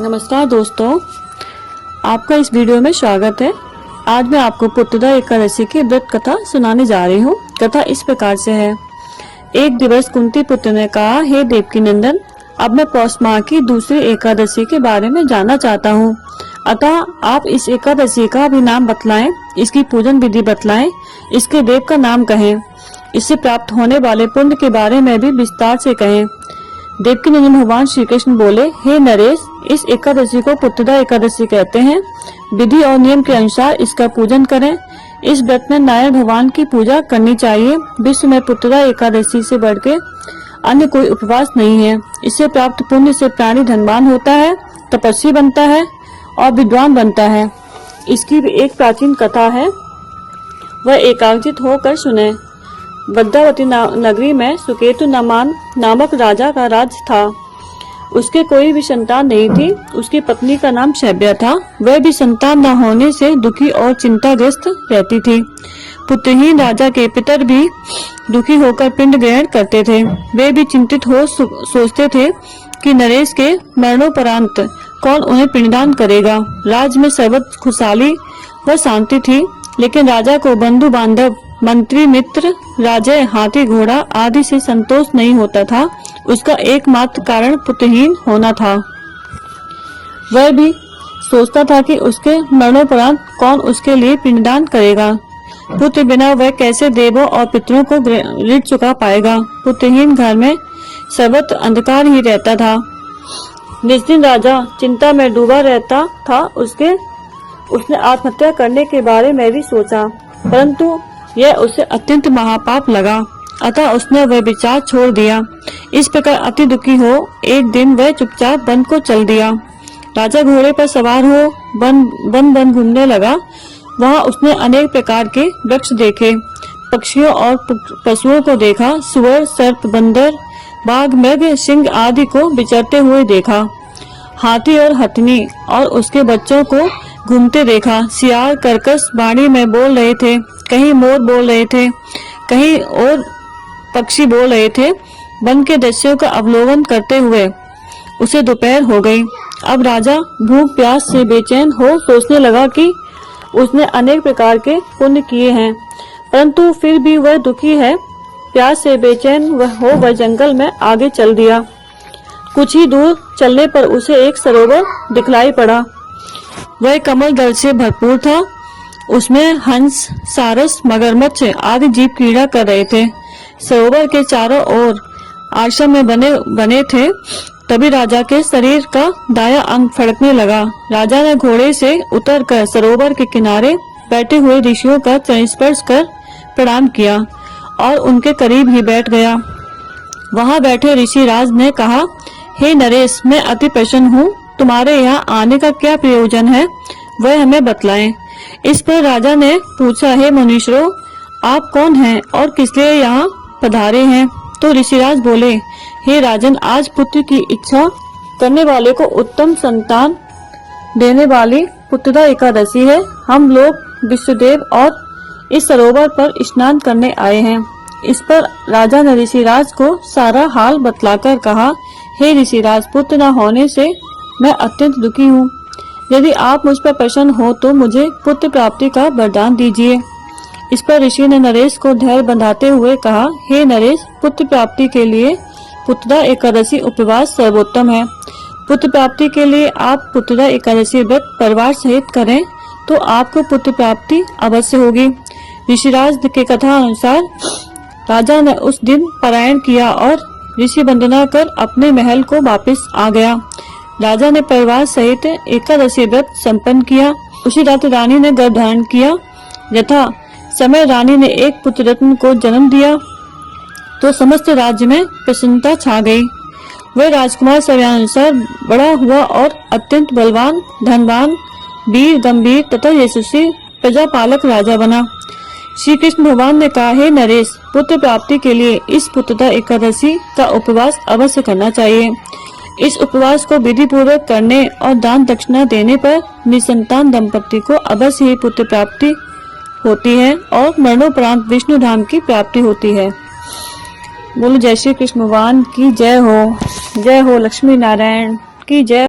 नमस्कार दोस्तों, आपका इस वीडियो में स्वागत है। आज मैं आपको पुत्रदा एकादशी की व्रत कथा सुनाने जा रही हूँ। कथा इस प्रकार से है। एक दिवस कुंती पुत्र ने कहा, हे देवकी नंदन, अब मैं पौष माह की दूसरी एकादशी के बारे में जानना चाहता हूँ। अतः आप इस एकादशी का भी नाम बतलाएं, इसकी पूजन विधि बतलाएं, इसके देव का नाम कहें, इससे प्राप्त होने वाले पुण्य के बारे में भी विस्तार से कहें। देवकी नंदन भगवान श्री कृष्ण बोले, हे नरेश, इस एकादशी को पुत्रदा एकादशी कहते हैं। विधि और नियम के अनुसार इसका पूजन करें। इस व्रत में नारायण भगवान की पूजा करनी चाहिए। विश्व में पुत्रदा एकादशी से बढ़ के अन्य कोई उपवास नहीं है। इससे प्राप्त पुण्य से प्राणी धनवान होता है, तपस्वी बनता है और विद्वान बनता है। इसकी भी एक प्राचीन कथा है, वह एकाग्रचित होकर सुने। वृंदावती नगरी में सुकेतु नामक राजा का राज था। उसके कोई भी संतान नहीं थी। उसकी पत्नी का नाम शैव्या था। वह भी संतान न होने से दुखी और चिंताग्रस्त रहती थी। पुत्रहीन राजा के पितर भी दुखी होकर पिंड ग्रहण करते थे। वे भी चिंतित हो सोचते थे कि नरेश के मरणोपरांत कौन उन्हें पिंडदान करेगा। राज्य में सर्वत्र खुशहाली व शांति थी, लेकिन राजा को बंधु बांधव, मंत्री, मित्र, राजा, हाथी, घोड़ा आदि से संतोष नहीं होता था। उसका एकमात्र कारण पुत्रहीन होना था। वह भी सोचता था कि उसके मरणोपरांत कौन उसके लिए पिंडदान करेगा। पुत्र बिना वह कैसे देवों और पितरों को ऋण चुका पाएगा। पुत्रहीन घर में सर्वत्र अंधकार ही रहता था। जिस दिन राजा चिंता में डूबा रहता था, उसने आत्महत्या करने के बारे में भी सोचा, परंतु यह उसे अत्यंत महापाप लगा। अतः उसने वह विचार छोड़ दिया। इस प्रकार अति दुखी हो एक दिन वह चुपचाप वन को चल दिया। राजा घोड़े पर सवार हो वन घूमने लगा। वहां उसने अनेक प्रकार के वृक्ष देखे, पक्षियों और पशुओं को देखा। सुअर, सर्प, बंदर, बाघ, मृग, सिंह आदि को विचरते हुए देखा। हाथी और हथनी और उसके बच्चों को घूमते देखा। सियार, कर्कश वाणी में बोल रहे थे, कहीं मोर बोल रहे थे, कहीं और पक्षी बोल रहे थे। वन के दृश्यों का अवलोकन करते हुए उसे दोपहर हो गई। अब राजा भूख प्यास से बेचैन हो सोचने लगा कि उसने अनेक प्रकार के पुण्य किए हैं, परंतु फिर भी वह दुखी है। प्यास से बेचैन वह जंगल में आगे चल दिया। कुछ ही दूर चलने पर उसे एक सरोवर दिखलाई पड़ा। वह कमल दल से भरपूर था। उसमें हंस, सारस, मगरमच्छ आदि जीव क्रीड़ा कर रहे थे। सरोवर के चारों ओर आश्रम में बने थे। तभी राजा के शरीर का दायां अंग फड़कने लगा। राजा ने घोड़े से उतरकर सरोवर के किनारे बैठे हुए ऋषियों का चरण स्पर्श कर प्रणाम किया और उनके करीब ही बैठ गया। वहां बैठे ऋषि राज ने कहा, हे नरेश, मैं अति प्रसन्न हूँ। तुम्हारे यहाँ आने का क्या प्रयोजन है, वह हमें बतलाएं। इस पर राजा ने पूछा, हे मुनीश्वरों, आप कौन हैं और किस लिए यहाँ पधारे हैं? तो ऋषिराज बोले, हे राजन, आज पुत्र की इच्छा करने वाले को उत्तम संतान देने वाली पुत्रदा एकादशी है। हम लोग विश्वदेव और इस सरोवर पर स्नान करने आए हैं। इस पर राजा ने ऋषिराज को सारा हाल बतलाकर कहा, हे ऋषिराज, पुत्र न होने से मैं अत्यंत दुखी हूँ। यदि आप मुझ पर प्रसन्न हो तो मुझे पुत्र प्राप्ति का वरदान दीजिए। इस पर ऋषि ने नरेश को धैर्य बंधाते हुए कहा, हे नरेश, पुत्र प्राप्ति के लिए पुत्रदा एकादशी उपवास सर्वोत्तम है। पुत्र प्राप्ति के लिए आप पुत्रदा एकादशी व्रत परिवार सहित करें तो आपको पुत्र प्राप्ति अवश्य होगी। ऋषिराज के कथा अनुसार राजा ने उस दिन पारायण किया और ऋषि वंदना कर अपने महल को वापस आ गया। राजा ने परिवार सहित एकादशी व्रत संपन्न किया। उसी रात रानी ने गर्भ धारण किया। यथा समय रानी ने एक पुत्र रत्न को जन्म दिया तो समस्त राज्य में प्रसन्नता छा गई। वह राजकुमार समयानुसार बड़ा हुआ और अत्यंत बलवान, धनवान, वीर, गंभीर तथा यशस्वी प्रजापालक राजा बना। श्री कृष्ण भगवान ने कहा, हे नरेश, पुत्र प्राप्ति के लिए इस पुत्रदा एकादशी का उपवास अवश्य करना चाहिए। इस उपवास को विधि पूर्वक करने और दान दक्षिणा देने पर निसंतान दंपति को अवश्य ही पुत्र प्राप्ति होती है और मरणोपरांत विष्णु धाम की प्राप्ति होती है। बोलो जय श्री कृष्ण भगवान की जय हो। जय हो लक्ष्मी नारायण की जय।